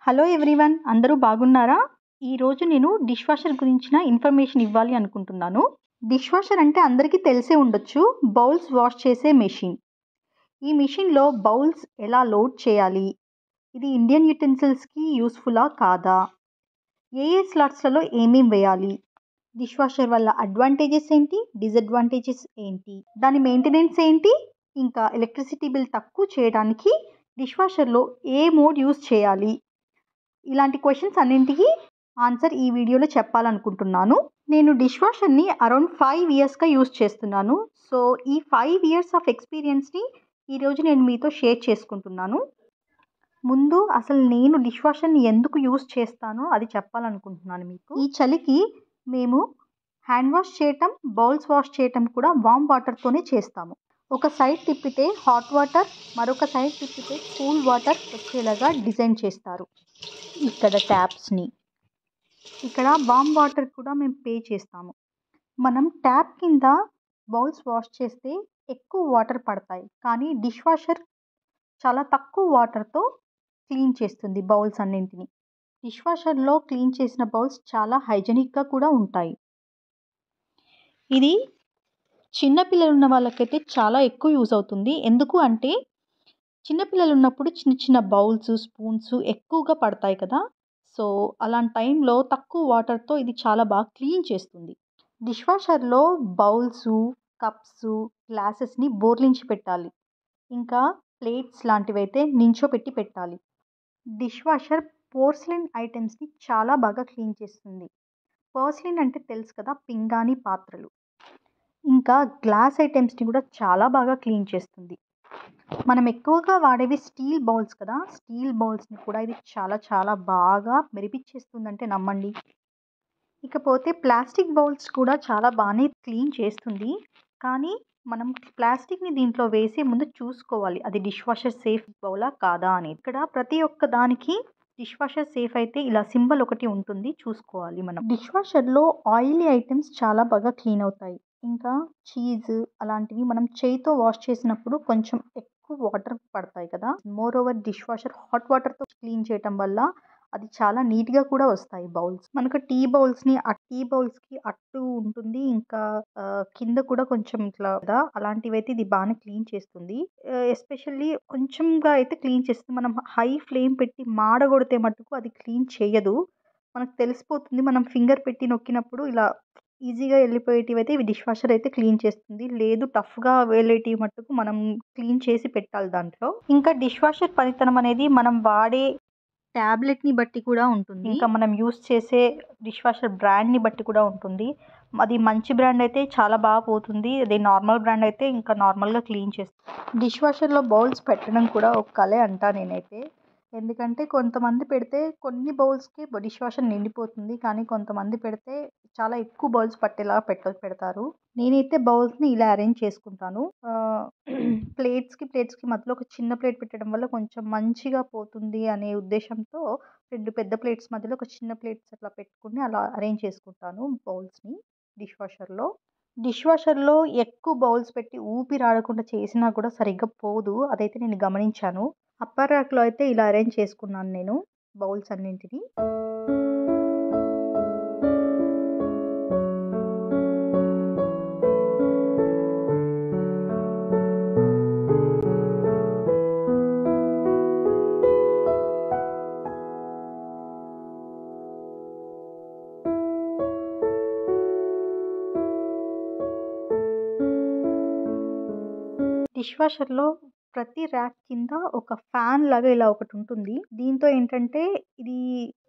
Hello everyone, అందరూ బాగున్నారా? ఈరోజు నేను డిష్ వాషర్ గురించిన ఇన్ఫర్మేషన్ ఇవ్వాలి అనుకుంటున్నాను. డిష్ వాషర్ అంటే అందరికీ తెలిసే ఉండొచ్చు, బౌల్స్ వాష్ చేసే మెషిన్. ఈ మెషిన్లో బౌల్స్ ఎలా లోడ్ చేయాలి, ఇది ఇండియన్ యుటెన్సిల్స్కి యూస్ఫుల్లా కాదా, ఏ స్లాట్స్లలో ఏమేం వేయాలి, డిష్ వాషర్ వల్ల అడ్వాంటేజెస్ ఏంటి, డిసడ్వాంటేజెస్ ఏంటి, దాని మెయింటెనెన్స్ ఏంటి, ఇంకా ఎలక్ట్రిసిటీ బిల్ తక్కువ చేయడానికి డిష్ వాషర్లో ఏ మోడ్ యూస్ చేయాలి, ఇలాంటి క్వశ్చన్స్ అన్నింటికి ఆన్సర్ ఈ వీడియోలో చెప్పాలనుకుంటున్నాను. నేను డిష్ వాషర్ని అరౌండ్ 5 ఇయర్స్గా యూస్ చేస్తున్నాను. సో ఈ 5 ఇయర్స్ ఆఫ్ ఎక్స్పీరియన్స్ని ఈరోజు నేను మీతో షేర్ చేసుకుంటున్నాను. ముందు అసలు నేను డిష్ వాషర్ని ఎందుకు యూస్ చేస్తానో అది చెప్పాలనుకుంటున్నాను మీకు. ఈ చలికి మేము హ్యాండ్ వాష్ చేయటం, బౌల్స్ వాష్ చేయటం కూడా వామ్ వాటర్తోనే చేస్తాము. ఒక సైడ్ తిప్పితే హాట్ వాటర్, మరొక సైడ్ తిప్పితే కూల్ వాటర్ వచ్చేలాగా డిజైన్ చేస్తారు. ఇక్కడ ట్యాప్స్ని, ఇక్కడ వామ్ వాటర్ కూడా మేము పే చేస్తాము. మనం ట్యాప్ కింద బౌల్స్ వాష్ చేస్తే ఎక్కువ వాటర్ పడతాయి, కానీ డిష్ వాషర్ చాలా తక్కువ వాటర్తో క్లీన్ చేస్తుంది బౌల్స్ అన్నింటినీ. డిష్ వాషర్లో క్లీన్ చేసిన బౌల్స్ చాలా హైజెనిక్గా కూడా ఉంటాయి. ఇది చిన్నపిల్లలు ఉన్న వాళ్ళకైతే చాలా ఎక్కువ యూజ్ అవుతుంది. ఎందుకు అంటే చిన్నపిల్లలు ఉన్నప్పుడు చిన్న చిన్న బౌల్స్, స్పూన్స్ ఎక్కువగా పడతాయి కదా. సో అలాంటి టైంలో తక్కువ వాటర్తో ఇది చాలా బాగా క్లీన్ చేస్తుంది. డిష్ వాషర్లో బౌల్స్, కప్స్, గ్లాసెస్ని బోర్లించి పెట్టాలి. ఇంకా ప్లేట్స్ లాంటివి అయితే నించోపెట్టి పెట్టాలి. డిష్ వాషర్ పోర్సిలిన్ ఐటమ్స్ని చాలా బాగా క్లీన్ చేస్తుంది. పోర్సిలిన్ అంటే తెలుసు కదా, పింగాణి పాత్రలు. ఇంకా గ్లాస్ ఐటమ్స్ని కూడా చాలా బాగా క్లీన్ చేస్తుంది. మనం ఎక్కువగా వాడేవి స్టీల్ బౌల్స్ కదా, స్టీల్ బౌల్స్ని కూడా ఇది చాలా చాలా బాగా మెరిపించేస్తుందంటే నమ్మండి. ఇకపోతే ప్లాస్టిక్ బౌల్స్ కూడా చాలా బాగానే క్లీన్ చేస్తుంది, కానీ మనం ప్లాస్టిక్ని దీంట్లో వేసే ముందు చూసుకోవాలి అది డిష్ వాషర్ సేఫ్ బౌలా కాదా అని. ఇక్కడ ప్రతి ఒక్క దానికి డిష్ వాషర్ సేఫ్ అయితే ఇలా సింబల్ ఒకటి ఉంటుంది, చూసుకోవాలి మనం. డిష్ వాషర్లో ఆయిలీ ఐటమ్స్ చాలా బాగా క్లీన్ అవుతాయి. ఇంకా చీజ్ అలాంటివి మనం చేయితో వాష్ చేసినప్పుడు కొంచెం ఎక్కువ వాటర్ పడతాయి కదా. More over dish washer hot వాటర్తో క్లీన్ చేయటం వల్ల అది చాలా నీట్గా కూడా వస్తాయి బౌల్స్. మనకు టీ బౌల్స్ని టీ బౌల్స్కి అట్టు ఉంటుంది, ఇంకా కింద కూడా కొంచెం ఇట్లా కదా, అలాంటివి అయితే ఇది బాగానే క్లీన్ చేస్తుంది. ఎస్పెషల్లీ కొంచెంగా అయితే క్లీన్ చేస్తుంది. మనం హై ఫ్లేమ్ పెట్టి మాడగొడితే మటుకు అది క్లీన్ చేయదు, మనకు తెలిసిపోతుంది. మనం ఫింగర్ పెట్టి నొక్కినప్పుడు ఇలా ఈజీగా వెళ్ళిపోయేటివి అయితే ఇవి డిష్ వాషర్ అయితే క్లీన్ చేస్తుంది. లేదు టఫ్గా వెళ్ళేటివి మట్టుకు మనం క్లీన్ చేసి పెట్టాలి దాంట్లో. ఇంకా డిష్ వాషర్ పనితనం అనేది మనం వాడే ట్యాబ్లెట్ని బట్టి కూడా ఉంటుంది, ఇంకా మనం యూస్ చేసే డిష్ వాషర్ బ్రాండ్ని బట్టి కూడా ఉంటుంది. అది మంచి బ్రాండ్ అయితే చాలా బాగా పోతుంది, అదే నార్మల్ బ్రాండ్ అయితే ఇంకా నార్మల్గా క్లీన్ చేస్తుంది. డిష్ వాషర్లో బౌల్స్ పెట్టడం కూడా ఒక కళే అంటా నేనైతే. ఎందుకంటే కొంతమంది పెడితే కొన్ని బౌల్స్కి డిష్ వాషర్ నిండిపోతుంది, కానీ కొంతమంది పెడితే చాలా ఎక్కువ బౌల్స్ పట్టేలా పెడతారు. నేనైతే బౌల్స్ని ఇలా అరేంజ్ చేసుకుంటాను. ప్లేట్స్కి మధ్యలో ఒక చిన్న ప్లేట్ పెట్టడం వల్ల కొంచెం మంచిగా పోతుంది అనే ఉద్దేశంతో 2 పెద్ద ప్లేట్స్ మధ్యలో ఒక చిన్న ప్లేట్స్ అట్లా పెట్టుకుని అలా అరేంజ్ చేసుకుంటాను బౌల్స్ని డిష్ వాషర్లో. డిష్ వాషర్లో ఎక్కువ బౌల్స్ పెట్టి ఊపిరాడకుండా చేసినా కూడా సరిగ్గా పోదు, అదైతే నేను గమనించాను. అప్పర్ ర్యాక్లో అయితే ఇలా అరేంజ్ చేసుకున్నాను నేను బౌల్స్ అన్నింటినీ. డిష్ వాషర్లో ప్రతి ర్యాక్ కింద ఒక ఫ్యాన్ లాగా ఇలా ఒకటి ఉంటుంది. దీంతో ఏంటంటే ఇది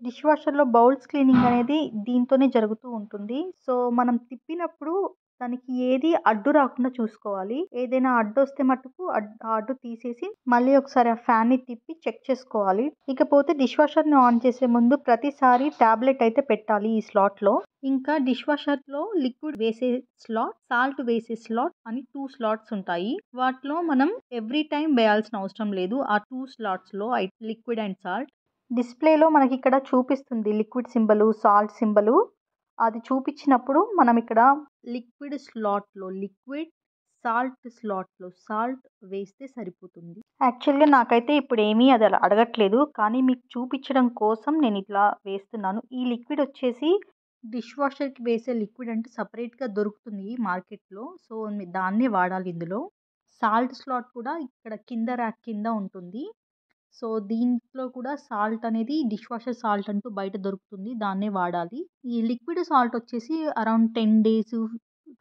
డిష్ వాషర్లో బౌల్స్ క్లీనింగ్ అనేది దీంతోనే జరుగుతూ ఉంటుంది. సో మనం తిప్పినప్పుడు దానికి ఏది అడ్డు రాకుండా చూసుకోవాలి. ఏదైనా అడ్డు వస్తే మటుకు ఆ అడ్డు తీసేసి మళ్ళీ ఒకసారి ఆ ఫ్యాన్ని తిప్పి చెక్ చేసుకోవాలి. ఇకపోతే డిష్ వాషర్ని ఆన్ చేసే ముందు ప్రతిసారి ట్యాబ్లెట్ అయితే పెట్టాలి ఈ స్లాట్లో. ఇంకా డిష్ వాషర్లో లిక్విడ్ వేసే స్లాట్, సాల్ట్ వేసే స్లాట్ అని 2 స్లాట్స్ ఉంటాయి. వాటిలో మనం ఎవ్రీ టైం వేయాల్సిన అవసరం లేదు. ఆ 2 స్లాట్స్లో లిక్విడ్ అండ్ సాల్ట్ డిస్ప్లేలో మనకి ఇక్కడ చూపిస్తుంది, లిక్విడ్ సింబలు, సాల్ట్ సింబలు. అది చూపించినప్పుడు మనం ఇక్కడ లిక్విడ్ స్లాట్లో లిక్విడ్, సాల్ట్ స్లాట్‌లో సాల్ట్ వేస్తే సరిపోతుంది. యాక్చువల్‌గా నాకైతే ఇప్పుడేమీ అది అలా అడగట్లేదు. కానీ మీకు చూపించడం కోసం నేనిట్లా వేస్తున్నాను. ఈ లిక్విడ్ వచ్చేసి డిష్ వాషర్‌కి వేసే లిక్విడ్ అంటే సెపరేట్‌గా దొరుకుతుంది మార్కెట్‌లో. సో, దాన్నే వాడాలి ఇందులో. సాల్ట్ స్లాట్ కూడా ఇక్కడ కింద ర్యాక్ కింద ఉంటుంది. సో, దీంట్లో కూడా సాల్ట్ అనేది డిష్ వాషర్ సాల్ట్ అంటూ బయట దొరుకుతుంది. దాన్నే వాడాలి. ఈ లిక్విడ్ సాల్ట్ వచ్చేసి అరౌండ్ 10 డేస్,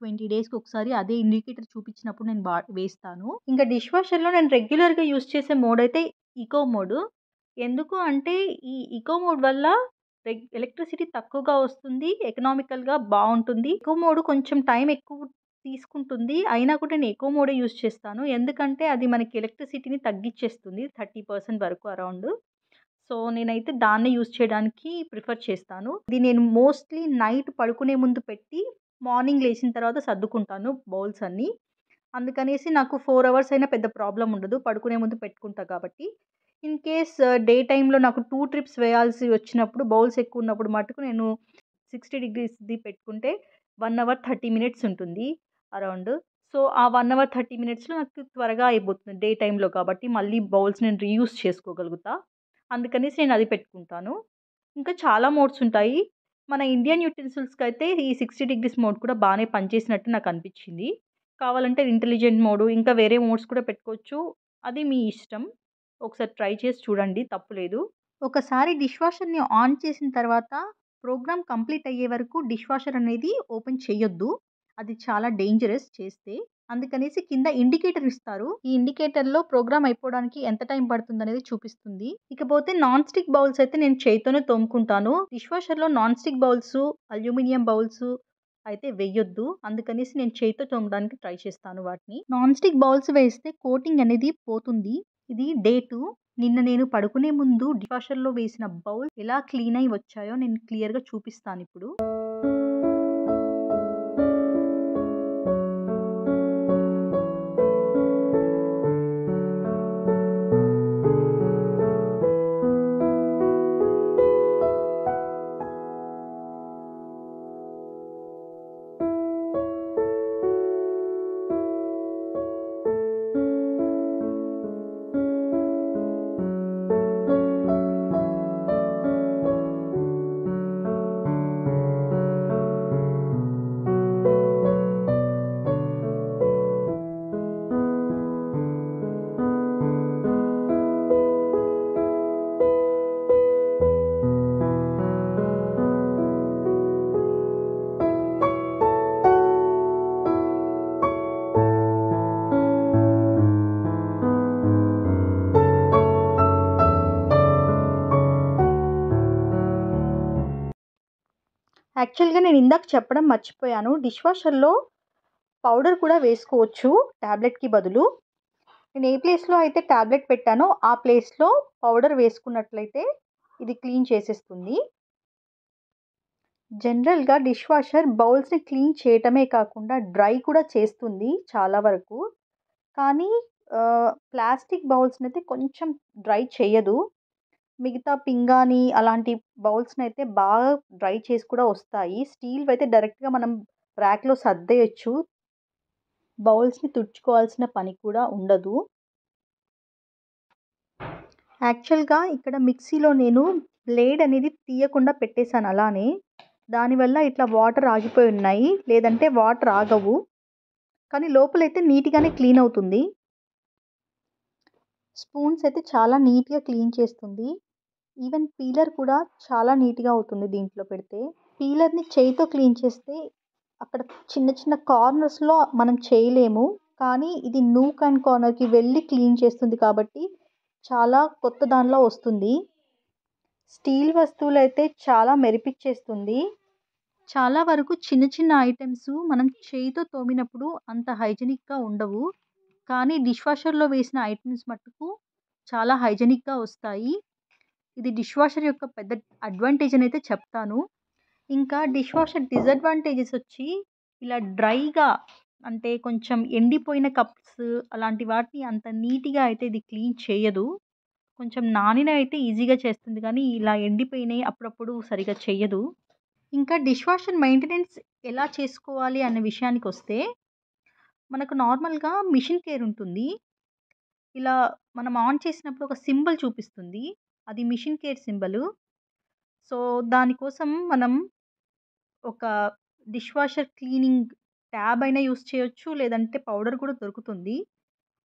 20 డేస్‌కి ఒకసారి అదే ఇండికేటర్ చూపించినప్పుడు నేను వేస్తాను. ఇంకా డిష్ వాషర్‌లో నేను రెగ్యులర్‌గా యూజ్ చేసే మోడ్ అయితే ఈకో మోడ్. ఎందుకు అంటే ఈ ఈకో మోడ్ వల్ల ఎలక్ట్రిసిటీ తక్కువగా వస్తుంది. ఎకనామికల్‌గా బావుంటుంది. ఈకో మోడ్ కొంచెం టైం ఎక్కువ తీసుకుంటుంది. అయినా కూడా నేను ఎకో మోడే యూజ్ చేస్తాను. ఎందుకంటే అది మనకి ఎలక్ట్రిసిటీని తగ్గిచ్చేస్తుంది 30% వరకు అరౌండ్. సో, నేనైతే దాన్నే యూజ్ చేయడానికి ప్రిఫర్ చేస్తాను. ఇది నేను మోస్ట్‌లీ నైట్ పడుకునే ముందు పెట్టి మార్నింగ్ లేచిన తర్వాత సర్దుకుంటాను బౌల్స్ అన్నీ. అందుకనేసి నాకు 4 అవర్స్ అయినా పెద్ద ప్రాబ్లమ్ ఉండదు. పడుకునే ముందు పెట్టుకుంటా కాబట్టి. ఇన్ కేస్ డే టైమ్‌లో నాకు 2 ట్రిప్స్ వేయాల్సి వచ్చినప్పుడు బౌల్స్ ఎక్కువ ఉన్నప్పుడు మటుకు నేను 60 డిగ్రీస్‌ది పెట్టుకుంటే 1 అవర్ 30 మినిట్స్ ఉంటుంది అరౌండ్. సో, ఆ 1 అవర్ 30 మినిట్స్‌లో నాకు త్వరగా అయిపోతుంది డే టైమ్‌లో కాబట్టి మళ్ళీ బౌల్స్ నేను రీయూజ్ చేసుకోగలుగుతా. అందుకనేసి నేను అది పెట్టుకుంటాను. ఇంకా చాలా మోడ్స్ ఉంటాయి. మన ఇండియన్ యుటెన్సిల్స్‌కైతే ఈ 60 డిగ్రీస్ మోడ్ కూడా బానే పనిచేసినట్టు నాకనిపిచ్చింది. కావాలంటే ఇంటెలిజెంట్ మోడు ఇంకా వేరే మోడ్స్ కూడా పెట్టుకోవచ్చు. అది మీ ఇష్టం. ఒకసారి ట్రై చేసి చూడండి తప్పులేదు. ఒకసారి డిష్ వాషర్‌ని ఆన్ చేసిన తర్వాత ప్రోగ్రామ్ కంప్లీట్ అయ్యే వరకు డిష్ వాషర్ అనేది ఓపెన్ చేయొద్దు. అది చాలా డేంజరస్ చేస్తే. అందుకనేసి కింద ఇండికేటర్ ఇస్తారు. ఈ ఇండికేటర్‌లో ప్రోగ్రామ్ అయిపోవడానికి ఎంత టైం పడుతుందనేది చూపిస్తుంది. ఇకపోతే నాన్ స్టిక్ బౌల్స్ అయితే నేను చేత్తోనే తోముకుంటాను. డిష్ వాషర్‌లో non stick bowls, aluminium bowls అయితే వెయ్యొద్దు. అందుకనేసి నేను చేత్తో తోమడానికి ట్రై చేస్తాను వాటిని. నాన్ స్టిక్ బౌల్స్ వేస్తే కోటింగ్ అనేది పోతుంది. ఇది డే 2. నిన్న నేను పడుకునే ముందు డిష్ వాషర్‌లో వేసిన బౌల్స్ ఎలా క్లీన్ అయ్యి వచ్చాయో నేను క్లియర్‌గా చూపిస్తానిప్పుడు. యాక్చువల్‌గా నేను ఇందాక చెప్పడం మర్చిపోయాను. డిష్ వాషర్‌లో పౌడర్ కూడా వేసుకోవచ్చు టాబ్లెట్‌కి బదులు. నేను ఏ ప్లేస్‌లో అయితే టాబ్లెట్ పెట్టానో ఆ ప్లేస్‌లో పౌడర్ వేసుకున్నట్లయితే ఇది క్లీన్ చేసేస్తుంది. జనరల్‌గా డిష్ వాషర్ బౌల్స్‌ని క్లీన్ చేయటమే కాకుండా డ్రై కూడా చేస్తుంది చాలా వరకు. కానీ ప్లాస్టిక్ బౌల్స్‌నైతే కొంచెం డ్రై చెయ్యదు. మిగతా పింగాణీ అలాంటి బౌల్స్‌నైతే బాగా డ్రై చేసి కూడా వస్తాయి. స్టీల్‌వైతే డైరెక్ట్‌గా మనం ర్యాక్‌లో సర్దేయొచ్చు. బౌల్స్‌ని తుడుచుకోవాల్సిన పని కూడా ఉండదు. యాక్చువల్‌గా ఇక్కడ మిక్సీలో నేను బ్లేడ్ అనేది తీయకుండా పెట్టేసాను అలానే. దానివల్ల ఇట్లా వాటర్ ఆగిపోయి ఉన్నాయి. లేదంటే వాటర్ ఆగవు. కానీ లోపలైతే నీట్‌గానే క్లీన్ అవుతుంది. స్పూన్స్ అయితే చాలా నీట్‌గా క్లీన్ చేస్తుంది. ఈవెన్ పీలర్ కూడా చాలా నీట్‌గా అవుతుంది దీంట్లో పెడితే. పీలర్‌ని చేయితో క్లీన్ చేస్తే అక్కడ చిన్న చిన్న కార్నర్స్‌లో మనం చేయలేము. కానీ ఇది నూక్ అండ్ కార్నర్‌కి వెళ్ళి క్లీన్ చేస్తుంది కాబట్టి చాలా కొత్త దానిలా వస్తుంది. స్టీల్ వస్తువులైతే చాలా మెరిపిచ్చేస్తుంది. చాలా వరకు చిన్న చిన్న ఐటెమ్స్ మనం చేయితో తోమినప్పుడు అంత హైజీనిక్‌గా ఉండవు. కానీ డిష్ వాషర్‌లో వేసిన ఐటెమ్స్ మట్టుకు చాలా హైజీనిక్‌గా వస్తాయి. ఇది డిష్ వాషర్ యొక్క పెద్ద అడ్వాంటేజ్ అనైతే చెప్తాను. ఇంకా డిష్ వాషర్ డిసడ్వాంటేజెస్ వచ్చి ఇలా డ్రైగా అంటే కొంచెం ఎండిపోయిన కప్స్ అలాంటి వాటిని అంత నీట్‌గా అయితే ఇది క్లీన్ చేయదు. కొంచెం నానినవి అయితే ఈజీగా చేస్తుంది కానీ ఇలా ఎండిపోయినయి అప్పుడప్పుడు సరిగ్గా చెయ్యదు. ఇంకా డిష్ వాషర్ మెయింటెనెన్స్ ఎలా చేసుకోవాలి అనే విషయానికొస్తే మనకు నార్మల్‌గా మిషన్ కేర్ ఉంటుంది. ఇలా మనం ఆన్ చేసినప్పుడు ఒక సింబల్ చూపిస్తుంది. అది మిషన్ కేర్ సింబలు. సో, దానికోసం మనం ఒక డిష్ వాషర్ క్లీనింగ్ ట్యాబ్ అయినా యూజ్ చేయొచ్చు. లేదంటే పౌడర్ కూడా దొరుకుతుంది.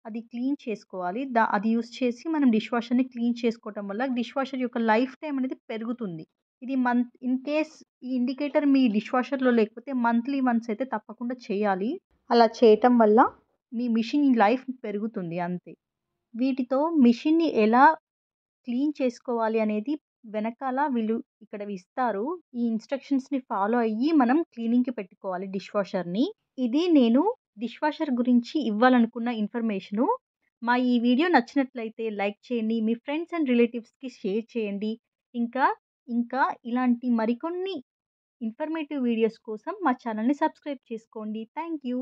అది క్లీన్ చేసుకోవాలి. అది యూజ్ చేసి మనం డిష్ వాషర్‌ని క్లీన్ చేసుకోవటం వల్ల డిష్ వాషర్ యొక్క లైఫ్ టైమ్ అనేది పెరుగుతుంది. ఇది ఇన్ కేస్ ఈ ఇండికేటర్ మీ డిష్ వాషర్‌లో లేకపోతే మంత్లీ వన్స్ అయితే తప్పకుండా చేయాలి. అలా చేయటం వల్ల మీ మిషన్ లైఫ్ పెరుగుతుంది అంతే. వీటితో మిషన్‌ని ఎలా క్లీన్ చేసుకోవాలి అనేది వెనకాల వీళ్ళు ఇక్కడ ఇస్తారు. ఈ ఇన్‌స్ట్రక్షన్స్‌ని ఫాలో అయ్యి మనం క్లీనింగ్‌కి పెట్టుకోవాలి డిష్ వాషర్‌ని. ఇది నేను డిష్ వాషర్ గురించి ఇవ్వాలనుకున్న ఇన్ఫర్మేషను. ఈ వీడియో నచ్చినట్లయితే లైక్ చేయండి. మీ ఫ్రెండ్స్ అండ్ రిలేటివ్స్‌కి షేర్ చేయండి. ఇంకా, ఇంకా ఇలాంటి మరికొన్ని ఇన్ఫర్మేటివ్ వీడియోస్ కోసం మా ఛానెల్‌ని సబ్స్క్రైబ్ చేసుకోండి. Thank you.